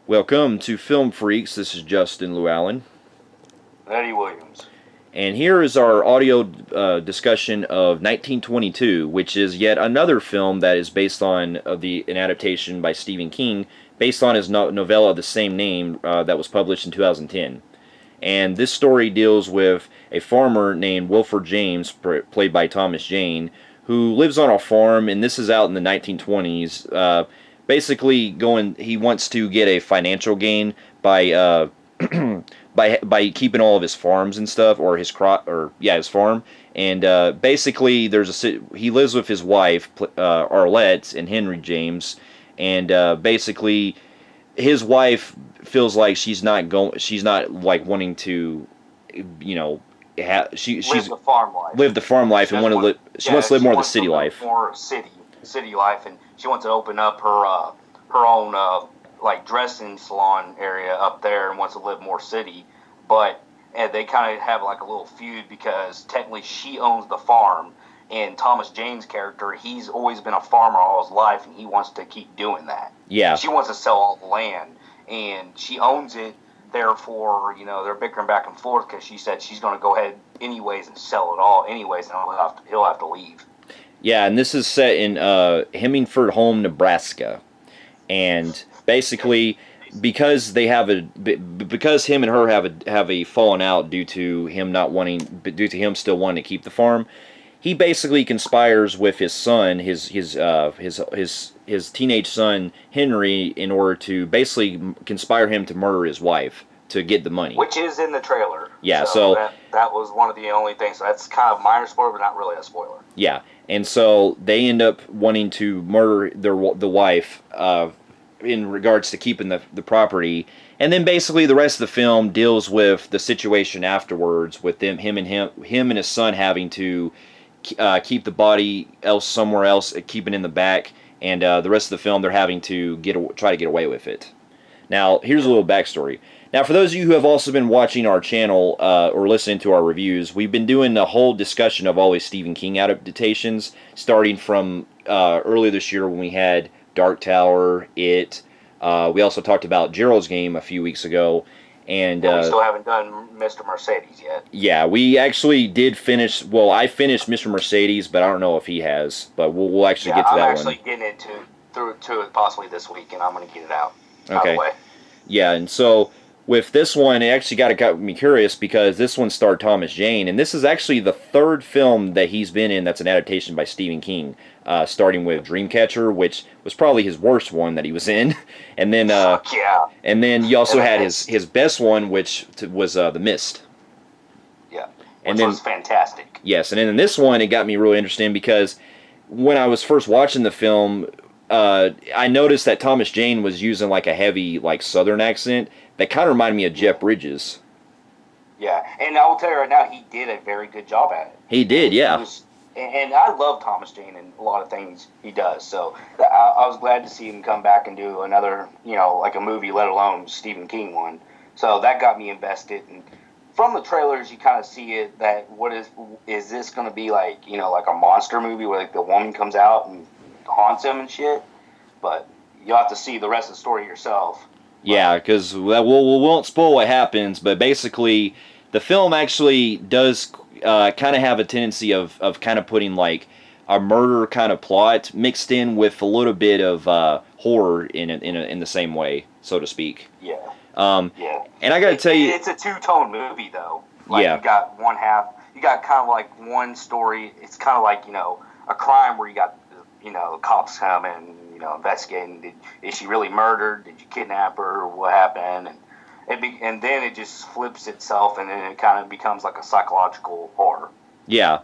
Welcome to Film Freaks. This is Justin Llewellyn. Eddie Williams. And here is our audio discussion of 1922, which is yet another film that is based on an adaptation by Stephen King, based on his novella of the same name that was published in 2010. And this story deals with a farmer named Wilford James, played by Thomas Jane, who lives on a farm, and this is out in the 1920s. Basically, he wants to get a financial gain by by keeping all of his farms and stuff, or his his farm. And basically, he lives with his wife Arlette and Henry James, and basically his wife feels like she's not like wanting to, she's live the farm life and she wants to live more of the city life. More city life, and she wants to open up her own like dressing salon area up there and wants to live more city. But they kind of have like a little feud because technically she owns the farm, and Thomas Jane's character, he's always been a farmer all his life, and he wants to keep doing that. Yeah. She wants to sell all the land, and she owns it. Therefore, they're bickering back and forth because she said she's going to go ahead anyways and sell it all anyways, and he'll have to leave. Yeah, and this is set in Hemingford Home, Nebraska. And basically, because him and her have a falling out due to him still wanting to keep the farm, he basically conspires with his son, his teenage son Henry, in order to basically conspire him to murder his wife to get the money, which is in the trailer. Yeah, so that was one of the only things. So that's kind of a minor spoiler, but not really a spoiler. Yeah, and so they end up wanting to murder the wife in regards to keeping the property. And then basically the rest of the film deals with the situation afterwards, with him and his son having to keep the body somewhere else, keep it in the back, and the rest of the film they're having to try to get away with it. Now, here's a little backstory. Now, for those of you who have also been watching our channel or listening to our reviews, we've been doing a whole discussion of all these Stephen King adaptations, starting from earlier this year when we had Dark Tower, It. We also talked about Gerald's Game a few weeks ago. And we still haven't done Mr. Mercedes yet. Yeah, we actually did finish. Well, I finished Mr. Mercedes, but I don't know if he has. But we'll actually get to that one. I'm actually getting through it possibly this week, and I'm going to get it out. Okay. Out of the way. Yeah, and so with this one, it actually got me curious because this one starred Thomas Jane, and this is actually the third film that he's been in that's an adaptation by Stephen King, starting with Dreamcatcher, which was probably his worst one that he was in, and then and then you also had his best one, which was The Mist. Yeah, which was fantastic. Yes, and then in this one, it got me really interested because when I was first watching the film, I noticed that Thomas Jane was using like a heavy Southern accent that kind of reminded me of Jeff Bridges. Yeah, and I will tell you right now, he did a very good job at it. He did, yeah. And I love Thomas Jane and a lot of things he does. So I was glad to see him come back and do another, like a movie, let alone Stephen King one. So that got me invested. And from the trailers, you kind of see it that is this going to be like, like a monster movie where like the woman comes out and haunts him and shit? But you'll have to see the rest of the story yourself. Yeah, because we won't spoil what happens, but basically the film actually does kind of have a tendency of kind of putting like a murder kind of plot mixed in with a little bit of horror in the same way, so to speak. Yeah. Yeah. And I got to tell you, it's a two-tone movie though. Like, yeah. You got one half. You got kind of like one story. It's kind of like a crime where you got the cops come and investigating. Is she really murdered? Did you kidnap her? What happened? And then it just flips itself, and then it kind of becomes like a psychological horror. Yeah,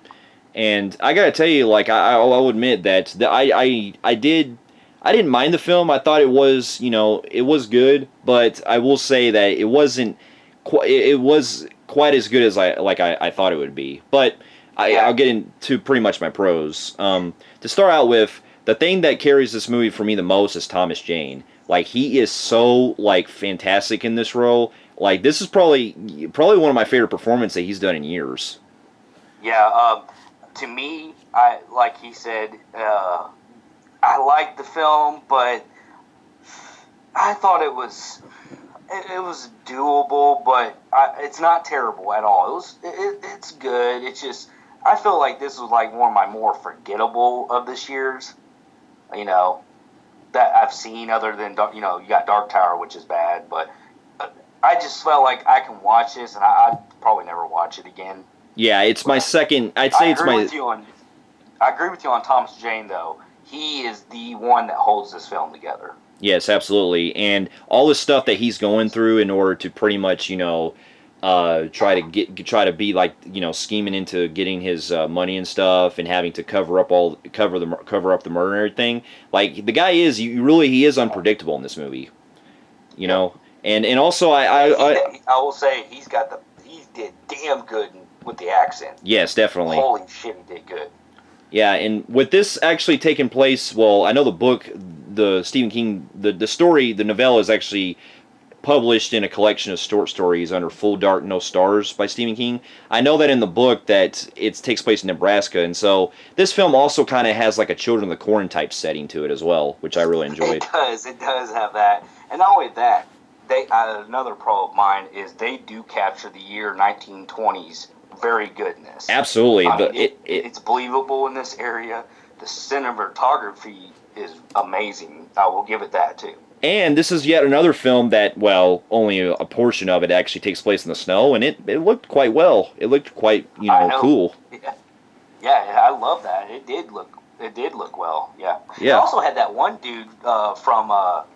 and I gotta tell you, like I'll admit that I didn't mind the film. I thought it was it was good, but I will say that it wasn't quite as good as I thought it would be. But I'll get into pretty much my pros. To start out with, the thing that carries this movie for me the most is Thomas Jane. Like, he is so fantastic in this role. Like, this is probably one of my favorite performances that he's done in years. Yeah, to me, like he said, I like the film, but I thought it was doable, but it's not terrible at all. It's good. It's just I feel like this was like one of my more forgettable of this year's. You know, that I've seen other than you got Dark Tower, which is bad, but I just felt like I can watch this, and I'd probably never watch it again. Yeah, it's my second. I'd say it's my. I agree with you on Thomas Jane, though. He is the one that holds this film together. Yes, absolutely, and all the stuff that he's going through in order to pretty much, try to be like, scheming into getting his money and stuff, and having to cover up the murder and everything. Like the guy he is unpredictable in this movie, know. And also I will say he did damn good with the accent. Yes, definitely. Holy shit, he did good. Yeah, and with this actually taking place, well, I know the book, the Stephen King, the story, the novella is actually published in a collection of short stories under Full Dark, No Stars by Stephen King. I know that in the book that it takes place in Nebraska, and so this film also kind of has like a Children of the Corn type setting to it as well, which I really enjoyed. It does have that. And not only that, another pro of mine is they do capture the year 1920s very good in this. Absolutely. I mean, it's believable in this area. The cinematography is amazing. I will give it that, too. And this is yet another film that, well, only a portion of it actually takes place in the snow, and it looked quite well. It looked quite, cool. Yeah, I love that. It did look well. Yeah. Yeah. It also had that one dude from God,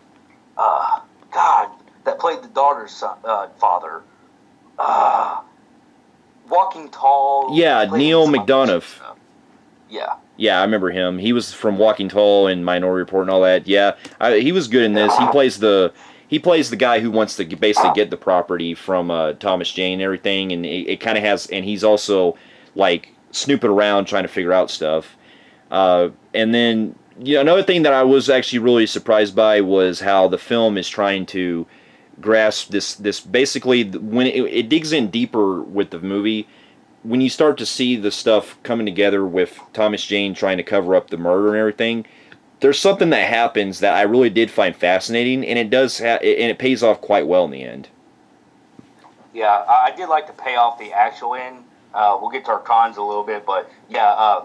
that played the daughter's father. Walking Tall. Yeah, Neil McDonough. Yeah. Yeah, I remember him. He was from Walking Tall and Minority Report and all that. Yeah, he was good in this. He plays the guy who wants to basically get the property from Thomas Jane and everything, and it kind of has. And he's also like snooping around trying to figure out stuff. And then another thing that I was actually really surprised by was how the film is trying to grasp this basically when it digs in deeper with the movie. When you start to see the stuff coming together with Thomas Jane trying to cover up the murder and everything, there's something that happens that I really did find fascinating, and it pays off quite well in the end. Yeah, I did like the payoff the actual end. We'll get to our cons a little bit, but yeah,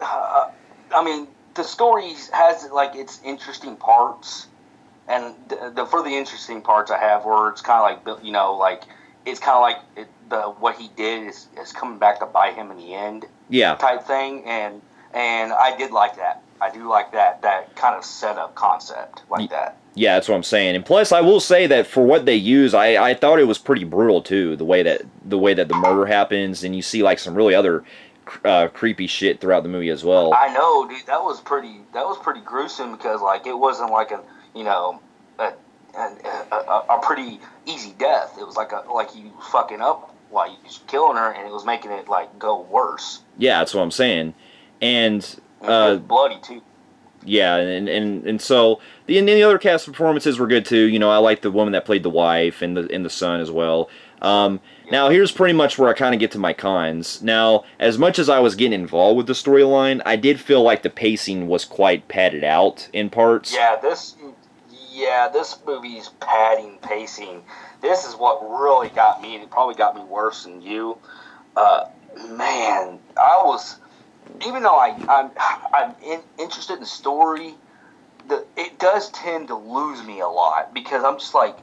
I mean the story has like its interesting parts. And for the interesting parts I have, where it's kind of like, it's kind of like what he did is coming back to bite him in the end. Yeah. Type thing, and I did like that. I do like that kind of setup concept like that. Yeah, that's what I'm saying. And plus, I will say that for what they use, I thought it was pretty brutal too. The way that the murder happens, and you see like some really other creepy shit throughout the movie as well. I know, dude. That was pretty gruesome because like it wasn't like a pretty easy death. It was like he was fucking up while he was killing her, and it was making it like go worse. Yeah, that's what I'm saying. And it was bloody too. Yeah, and so the other cast performances were good too. I like the woman that played the wife and the son as well. Now here's pretty much where I kind of get to my cons. Now, as much as I was getting involved with the storyline, I did feel like the pacing was quite padded out in parts. Yeah, this movie's pacing. This is what really got me, and it probably got me worse than you. Man, even though I'm interested in the story, it does tend to lose me a lot because I'm just like,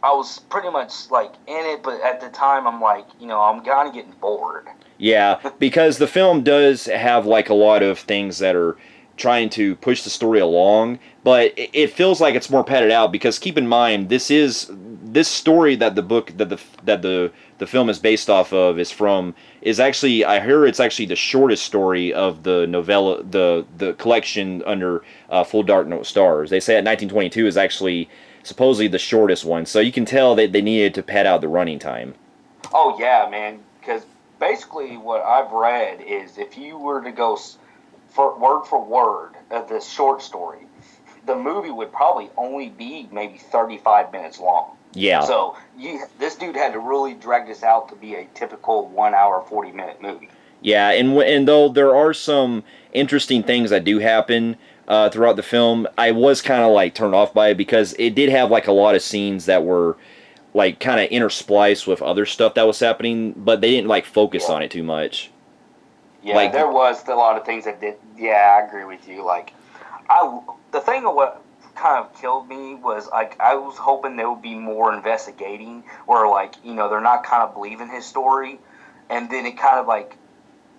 I was pretty much like in it, but at the time I'm like, I'm kind of getting bored. Yeah, because the film does have like a lot of things that are trying to push the story along, but it feels like it's more padded out because keep in mind this story that the film is based off of is actually, I hear it's actually the shortest story of the novella, the collection under Full Dark, No Stars. They say that 1922 is actually supposedly the shortest one, so you can tell that they needed to pad out the running time. Oh yeah, man, because basically what I've read is if you were to go for word of this short story, the movie would probably only be maybe 35 minutes long. Yeah. So this dude had to really drag this out to be a typical 1 hour, 40-minute movie. Yeah, and though there are some interesting things that do happen, throughout the film. I was kind of like turned off by it because it did have like a lot of scenes that were like kind of interspliced with other stuff that was happening, but they didn't like focus on it too much. Yeah, Like, there was a lot of things that did. Yeah, I agree with you. Like, the thing of what kind of killed me was like I was hoping there would be more investigating, where like they're not kind of believing his story, and then it kind of like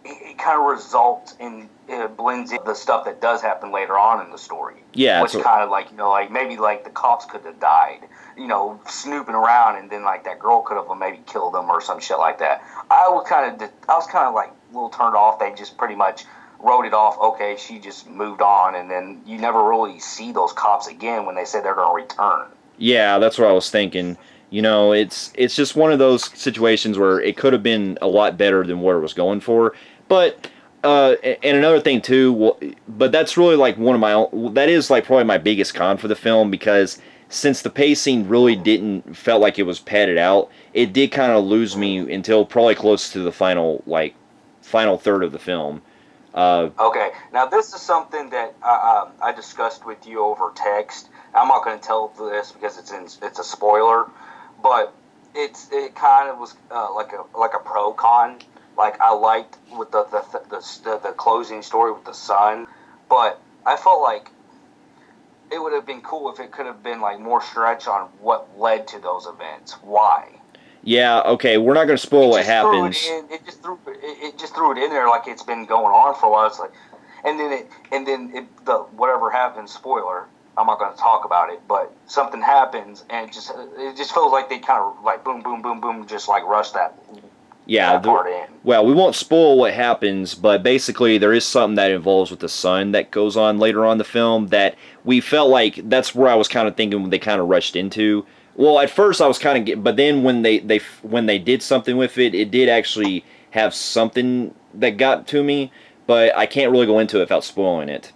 it kind of results in it blends in the stuff that does happen later on in the story. Yeah, which kind of like like maybe like the cops could have died, snooping around, and then like that girl could have maybe killed them or some shit like that. I was kind of like a little turned off. They just pretty much wrote it off. Okay, she just moved on, and then you never really see those cops again when they said they're going to return. Yeah, that's what I was thinking. It's just one of those situations where it could have been a lot better than what it was going for. But and another thing too, but that's really like that is like probably my biggest con for the film, because since the pacing really didn't felt like it was padded out, it did kind of lose me until probably close to the final third of the film. Okay, now this is something that I discussed with you over text. I'm not going to tell this because it's a spoiler, but it kind of was like a pro con. Like I liked with the closing story with the son, but I felt like it would have been cool if it could have been like more stretch on what led to those events. Why? Yeah, okay, we're not going to spoil what happens. It just threw it in there like it's been going on for a while. It's like, and then the whatever happens. Spoiler. I'm not going to talk about it, but something happens, and it just feels like they kind of like boom, boom, boom, boom, just like rush that. Yeah, part in. Well, we won't spoil what happens, but basically there is something that involves with the son that goes on later on in the film that we felt like that's where I was kind of thinking they kind of rushed into. Well, at first I was kind of, but then when they did something with it, it did actually have something that got to me, but I can't really go into it without spoiling it.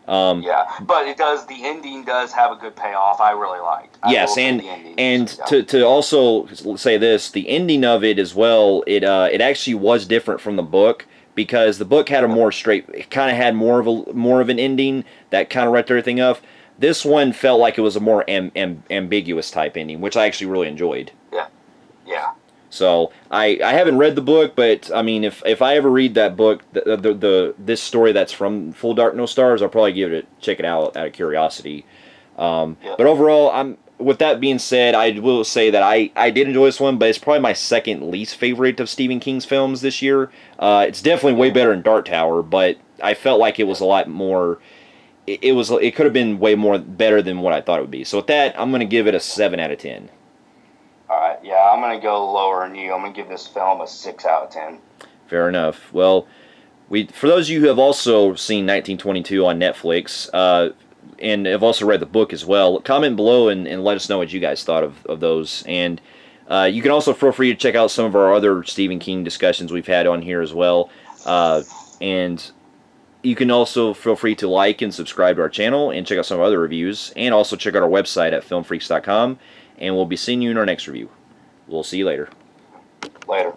Yeah, but it does. The ending does have a good payoff. I really liked. Yes, and to also say this, the ending of it as well. It actually was different from the book, because the book had a more straight. It kind of had more of an ending that kind of wrapped everything up. This one felt like it was a more ambiguous type ending, which I actually really enjoyed. Yeah. So I haven't read the book, but I mean, if I ever read that book, this story that's from Full Dark No Stars, I'll probably check it out out of curiosity. But overall, with that being said, I will say that I did enjoy this one, but it's probably my second least favorite of Stephen King's films this year. It's definitely way better than Dark Tower, but I felt like it was a lot more. It could have been way more better than what I thought it would be. So with that, I'm going to give it a 7 out of 10. All right, yeah, I'm going to go lower than you. I'm going to give this film a 6 out of 10. Fair enough. Well, for those of you who have also seen 1922 on Netflix, and have also read the book as well, comment below and let us know what you guys thought of those. And you can also feel free to check out some of our other Stephen King discussions we've had on here as well. And you can also feel free to like and subscribe to our channel and check out some of our other reviews. And also check out our website at filmfreaks.com. And we'll be seeing you in our next review. We'll see you later. Later.